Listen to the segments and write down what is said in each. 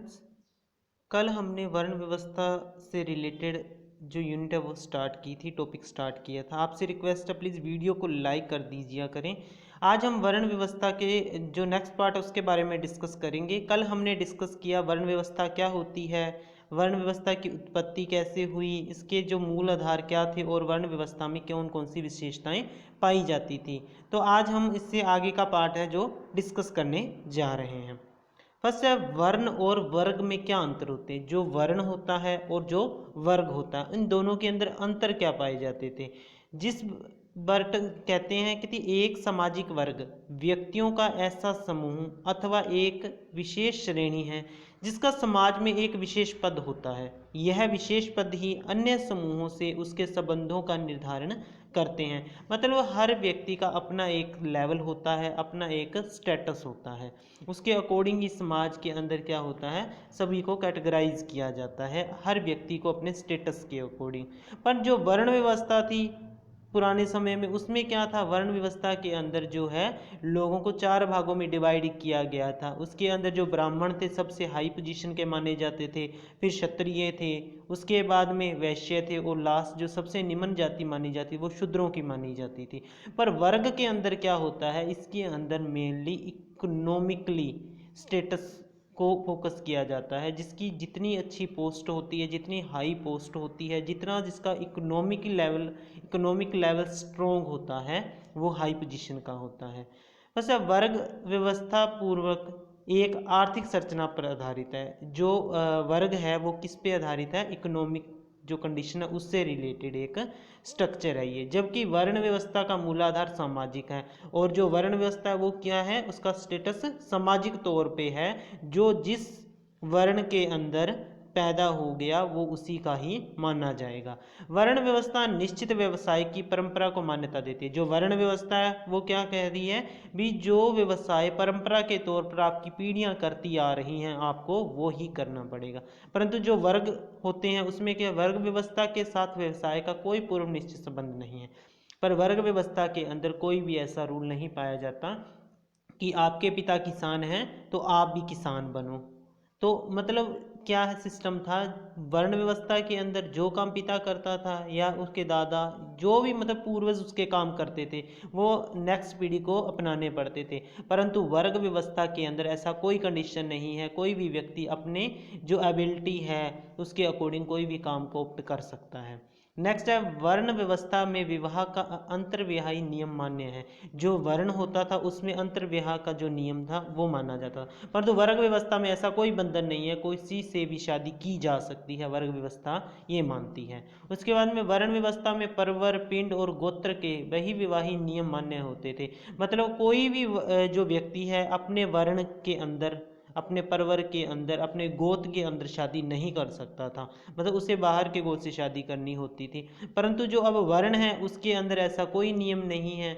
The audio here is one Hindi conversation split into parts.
स्टूडेंट्स, कल हमने वर्ण व्यवस्था से रिलेटेड जो यूनिट है वो स्टार्ट की थी, टॉपिक स्टार्ट किया था। आपसे रिक्वेस्ट है प्लीज़ वीडियो को लाइक कर दीजिए करें। आज हम वर्ण व्यवस्था के जो नेक्स्ट पार्ट है उसके बारे में डिस्कस करेंगे। कल हमने डिस्कस किया वर्ण व्यवस्था क्या होती है, वर्ण व्यवस्था की उत्पत्ति कैसे हुई, इसके जो मूल आधार क्या थे और वर्ण व्यवस्था में कौन कौन सी विशेषताएं पाई जाती थी। तो आज हम इससे आगे का पार्ट है जो डिस्कस करने जा रहे हैं। फर्स्ट है वर्ण और वर्ग में क्या अंतर होते हैं। जो वर्ण होता है और जो वर्ग होता है, इन दोनों के अंदर अंतर क्या पाए जाते थे। जिस वर्ग कहते हैं कि एक सामाजिक वर्ग व्यक्तियों का ऐसा समूह अथवा एक विशेष श्रेणी है जिसका समाज में एक विशेष पद होता है। यह विशेष पद ही अन्य समूहों से उसके संबंधों का निर्धारण करते हैं। मतलब हर व्यक्ति का अपना एक लेवल होता है, अपना एक स्टेटस होता है, उसके अकॉर्डिंग इस समाज के अंदर क्या होता है, सभी को कैटेगराइज किया जाता है हर व्यक्ति को अपने स्टेटस के अकॉर्डिंग। पर जो वर्ण व्यवस्था थी पुराने समय में, उसमें क्या था, वर्ण व्यवस्था के अंदर जो है लोगों को चार भागों में डिवाइड किया गया था। उसके अंदर जो ब्राह्मण थे सबसे हाई पोजीशन के माने जाते थे, फिर क्षत्रिय थे, उसके बाद में वैश्य थे और लास्ट जो सबसे निम्न जाति मानी जाती वो शूद्रों की मानी जाती थी। पर वर्ग के अंदर क्या होता है, इसके अंदर मेनली इकोनॉमिकली स्टेटस को फोकस किया जाता है। जिसकी जितनी अच्छी पोस्ट होती है, जितनी हाई पोस्ट होती है, जितना जिसका इकोनॉमिक लेवल स्ट्रोंग होता है वो हाई पोजीशन का होता है। वैसे वर्ग व्यवस्था पूर्वक एक आर्थिक संरचना पर आधारित है। जो वर्ग है वो किस पे आधारित है, इकोनॉमिक जो कंडीशन है उससे रिलेटेड एक स्ट्रक्चर है ये। जबकि वर्ण व्यवस्था का मूलाधार सामाजिक है, और जो वर्ण व्यवस्था है वो क्या है, उसका स्टेटस सामाजिक तौर पे है। जो जिस वर्ण के अंदर पैदा हो गया वो उसी का ही माना जाएगा। वर्ण व्यवस्था निश्चित व्यवसाय की परंपरा को मान्यता देती है। जो वर्ण व्यवस्था है वो क्या कह रही है भी, जो व्यवसाय परंपरा के तौर पर आपकी पीढ़ियां करती आ रही हैं आपको वो ही करना पड़ेगा। परंतु जो वर्ग होते हैं उसमें क्या, वर्ग व्यवस्था के साथ व्यवसाय का कोई पूर्व निश्चित संबंध नहीं है। पर वर्ग व्यवस्था के अंदर कोई भी ऐसा रूल नहीं पाया जाता कि आपके पिता किसान हैं तो आप भी किसान बनो। तो मतलब क्या है सिस्टम था, वर्ण व्यवस्था के अंदर जो काम पिता करता था या उसके दादा जो भी मतलब पूर्वज उसके काम करते थे वो नेक्स्ट पीढ़ी को अपनाने पड़ते थे। परंतु वर्ग व्यवस्था के अंदर ऐसा कोई कंडीशन नहीं है, कोई भी व्यक्ति अपने जो एबिलिटी है उसके अकॉर्डिंग कोई भी काम को ऑप्ट कर सकता है। नेक्स्ट है वर्ण व्यवस्था में विवाह का अंतर्विवाही नियम मान्य है। जो वर्ण होता था उसमें अंतर्विवाह का जो नियम था वो माना जाता था। परंतु वर्ग व्यवस्था में ऐसा कोई बंधन नहीं है, कोई किसी से भी शादी की जा सकती है, वर्ग व्यवस्था ये मानती है। उसके बाद में वर्ण व्यवस्था में परवर, पिंड और गोत्र के वही विवाही नियम मान्य होते थे। मतलब कोई भी जो व्यक्ति है अपने वर्ण के अंदर, अपने परवर के अंदर, अपने गोत्र के अंदर शादी नहीं कर सकता था, मतलब उसे बाहर के गोत्र से शादी करनी होती थी। परंतु जो अब वर्ण है उसके अंदर ऐसा कोई नियम नहीं है,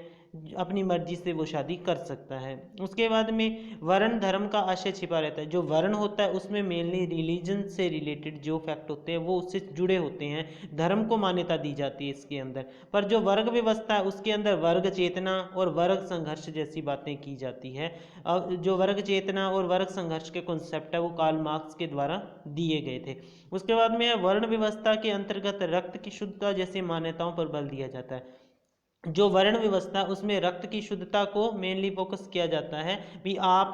अपनी मर्जी से वो शादी कर सकता है। उसके बाद में वर्ण धर्म का आशय छिपा रहता है। जो वर्ण होता है उसमें मेनली रिलीजन से रिलेटेड जो फैक्ट होते हैं वो उससे जुड़े होते हैं, धर्म को मान्यता दी जाती है इसके अंदर। पर जो वर्ग व्यवस्था है उसके अंदर वर्ग चेतना और वर्ग संघर्ष जैसी बातें की जाती है। अब जो वर्ग चेतना और वर्ग संघर्ष के कॉन्सेप्ट है वो कार्ल मार्क्स के द्वारा दिए गए थे। उसके बाद में वर्ण व्यवस्था के अंतर्गत रक्त की शुद्धता जैसी मान्यताओं पर बल दिया जाता है। जो वर्ण व्यवस्था उसमें रक्त की शुद्धता को मेनली फोकस किया जाता है भी, आप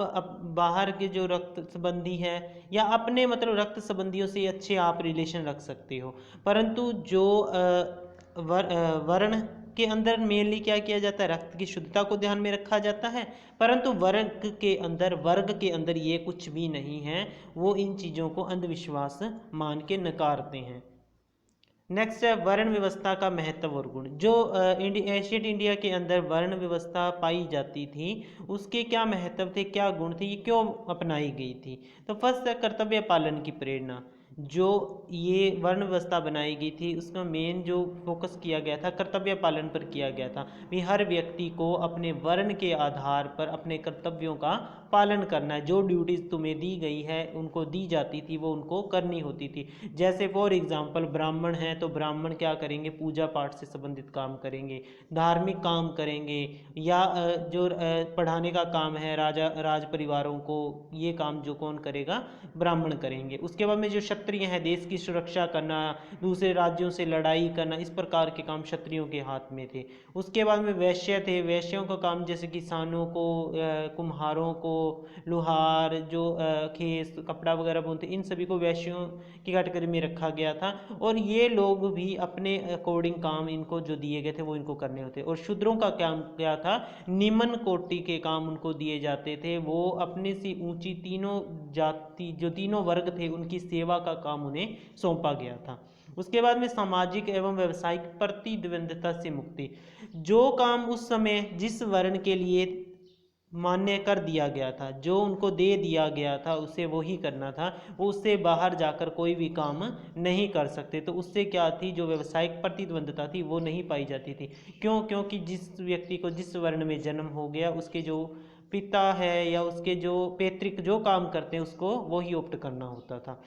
बाहर के जो रक्त संबंधी है या अपने मतलब रक्त संबंधियों से अच्छे आप रिलेशन रख सकते हो। परंतु जो वर्ण के अंदर मेनली क्या किया जाता है, रक्त की शुद्धता को ध्यान में रखा जाता है। परंतु वर्ग के अंदर ये कुछ भी नहीं है, वो इन चीज़ों को अंधविश्वास मान के नकारते हैं। नेक्स्ट है वर्ण व्यवस्था का महत्व और गुण। जो एशियट इंडिया के अंदर वर्ण व्यवस्था पाई जाती थी उसके क्या महत्व थे, क्या गुण थे, ये क्यों अपनाई गई थी। तो फर्स्ट है कर्तव्य पालन की प्रेरणा। जो ये वर्ण व्यवस्था बनाई गई थी उसका मेन जो फोकस किया गया था कर्तव्य पालन पर किया गया था। भी हर व्यक्ति को अपने वर्ण के आधार पर अपने कर्तव्यों का पालन करना है। जो ड्यूटीज़ तुम्हें दी गई है उनको दी जाती थी वो उनको करनी होती थी। जैसे फॉर एग्जांपल ब्राह्मण हैं तो ब्राह्मण क्या करेंगे, पूजा पाठ से संबंधित काम करेंगे, धार्मिक काम करेंगे, या जो पढ़ाने का काम है राज परिवारों को, ये काम जो कौन करेगा, ब्राह्मण करेंगे। उसके बाद में जो क्षत्रिय हैं देश की सुरक्षा करना, दूसरे राज्यों से लड़ाई करना, इस प्रकार के काम क्षत्रियों के हाथ में थे। उसके बाद में वैश्य थे, वैश्यों का काम जैसे किसानों को, कुम्हारों को, लुहार जो खेस कपड़ा वगैरह बुनते, इन सभी को वैश्यों की कैटेगरी में रखा गया था। और ये लोग भी अपने अकॉर्डिंग काम इनको जो दिए गए थे वो इनको करने होते। और शूद्रों का काम क्या था, निम्न कोटि के काम उनको दिए जाते थे। वो अपने से ऊंची तीनों जाति जो तीनों वर्ग थे उनकी सेवा का काम उन्हें सौंपा गया था। उसके बाद में सामाजिक एवं व्यवसायिक प्रतिद्वंद्विता से मुक्ति। जो काम उस समय जिस वर्ण के लिए मान्य कर दिया गया था, जो उनको दे दिया गया था उसे वो ही करना था, वो उससे बाहर जाकर कोई भी काम नहीं कर सकते। तो उससे क्या थी, जो व्यवसायिक प्रतिद्वंद्विता थी वो नहीं पाई जाती थी। क्यों? क्योंकि जिस व्यक्ति को जिस वर्ण में जन्म हो गया उसके जो पिता है या उसके जो पैतृक जो काम करते हैं उसको वो ही ऑप्ट करना होता था।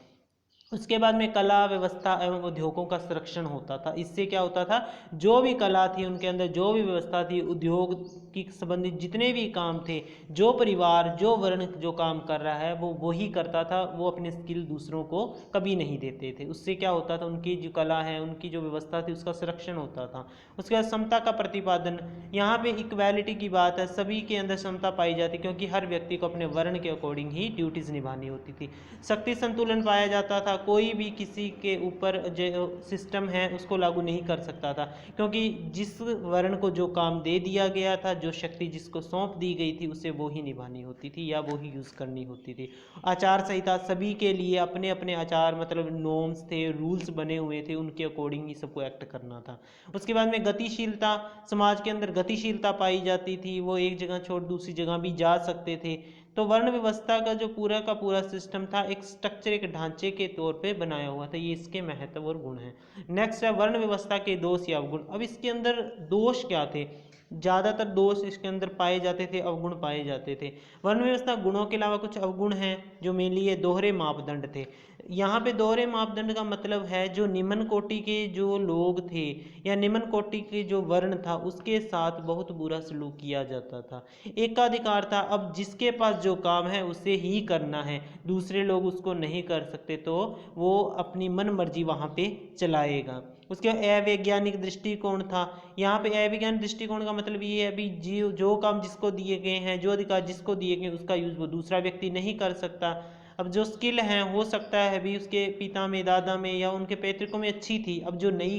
उसके बाद में कला व्यवस्था एवं उद्योगों का संरक्षण होता था। इससे क्या होता था, जो भी कला थी उनके अंदर, जो भी व्यवस्था थी, उद्योग की संबंधित जितने भी काम थे, जो परिवार जो वर्ण जो काम कर रहा है वो वही करता था। वो अपने स्किल दूसरों को कभी नहीं देते थे। उससे क्या होता था, उनकी जो कला है उनकी जो व्यवस्था थी उसका संरक्षण होता था। उसके बाद समता का प्रतिपादन। यहाँ पे इक्वालिटी की बात है, सभी के अंदर समता पाई जाती, क्योंकि हर व्यक्ति को अपने वर्ण के अकॉर्डिंग ही ड्यूटीज़ निभानी होती थी। शक्ति संतुलन पाया जाता था, कोई भी किसी के ऊपर जो सिस्टम है उसको लागू नहीं कर सकता था, क्योंकि जिस वर्ण को जो काम दे दिया गया था, जो शक्ति जिसको सौंप दी गई थी उसे वो ही निभानी होती थी या वो ही यूज़ करनी होती थी। आचार संहिता, सभी के लिए अपने अपने आचार मतलब नॉर्म्स थे, रूल्स बने हुए थे, उनके अकॉर्डिंग ही सबको एक्ट करना था। उसके बाद में गतिशीलता, समाज के अंदर गतिशीलता पाई जाती थी, वो एक जगह छोड़ दूसरी जगह भी जा सकते थे। तो वर्ण व्यवस्था का जो पूरा का पूरा सिस्टम था एक स्ट्रक्चर, एक ढांचे के तौर पे बनाया हुआ था। ये इसके महत्व और गुण हैं। नेक्स्ट है वर्ण व्यवस्था के दोष या अवगुण। अब इसके अंदर दोष क्या थे, ज़्यादातर दोष इसके अंदर पाए जाते थे, अवगुण पाए जाते थे। वर्ण व्यवस्था गुणों के अलावा कुछ अवगुण हैं जो मेनली ये दोहरे मापदंड थे। यहाँ पे दोहरे मापदंड का मतलब है जो निम्न कोटि के जो लोग थे या निम्न कोटि के जो वर्ण था उसके साथ बहुत बुरा सलूक किया जाता था। एकाधिकार था, अब जिसके पास जो काम है उसे ही करना है, दूसरे लोग उसको नहीं कर सकते, तो वो अपनी मन मर्जी वहाँ पे चलाएगा। उसके बाद अवैज्ञानिक दृष्टिकोण था। यहाँ पे अवैज्ञानिक दृष्टिकोण का मतलब ये है, अभी जो काम जिसको दिए गए हैं, जो अधिकार जिसको दिए गए उसका यूज़ वो दूसरा व्यक्ति नहीं कर सकता। अब जो स्किल है हो सकता है अभी उसके पिता में, दादा में या उनके पैतृकों में अच्छी थी, अब जो नई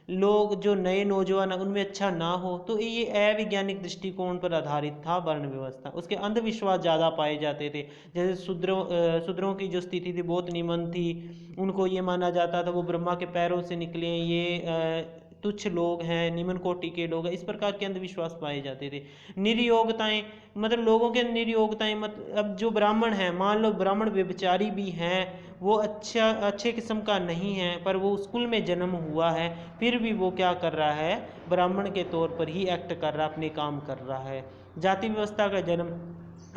लोग जो नए नौजवान उनमें अच्छा ना हो, तो ये अवैज्ञानिक दृष्टिकोण पर आधारित था वर्ण व्यवस्था। उसके अंधविश्वास ज़्यादा पाए जाते थे, जैसे शूद्रों की जो स्थिति थी बहुत निम्न थी, उनको ये माना जाता था वो ब्रह्मा के पैरों से निकले, ये तुच्छ लोग हैं, निम्न कोटि के लोग हैं, इस प्रकार के अंधविश्वास पाए जाते थे। निर्योग्यताएं, मतलब लोगों के निर्योग्यताएं, मतलब अब जो ब्राह्मण हैं, मान लो ब्राह्मण व्यभिचारी भी हैं, वो अच्छे किस्म का नहीं है, पर वो स्कूल में जन्म हुआ है, फिर भी वो क्या कर रहा है, ब्राह्मण के तौर पर ही एक्ट कर रहा है, अपने काम कर रहा है। जाति व्यवस्था का जन्म,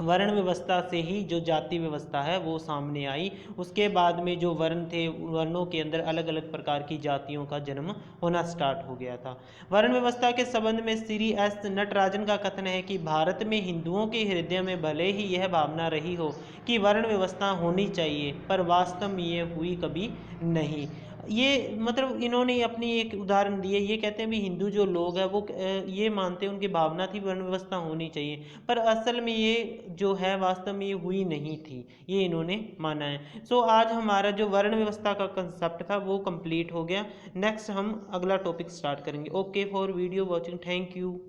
वर्ण व्यवस्था से ही जो जाति व्यवस्था है वो सामने आई। उसके बाद में जो वर्ण थे, वर्णों के अंदर अलग अलग प्रकार की जातियों का जन्म होना स्टार्ट हो गया था। वर्ण व्यवस्था के संबंध में श्री एस नटराजन का कथन है कि भारत में हिंदुओं के हृदय में भले ही यह भावना रही हो कि वर्ण व्यवस्था होनी चाहिए, पर वास्तव में ये हुई कभी नहीं। ये मतलब इन्होंने अपनी एक उदाहरण दी है, ये कहते हैं भी हिंदू जो लोग हैं वो ये मानते हैं, उनकी भावना थी वर्ण व्यवस्था होनी चाहिए, पर असल में ये जो है वास्तव में ये हुई नहीं थी, ये इन्होंने माना है। सो आज हमारा जो वर्ण व्यवस्था का कंसेप्ट था वो कंप्लीट हो गया। नेक्स्ट हम अगला टॉपिक स्टार्ट करेंगे। Okay for video watching, thank you.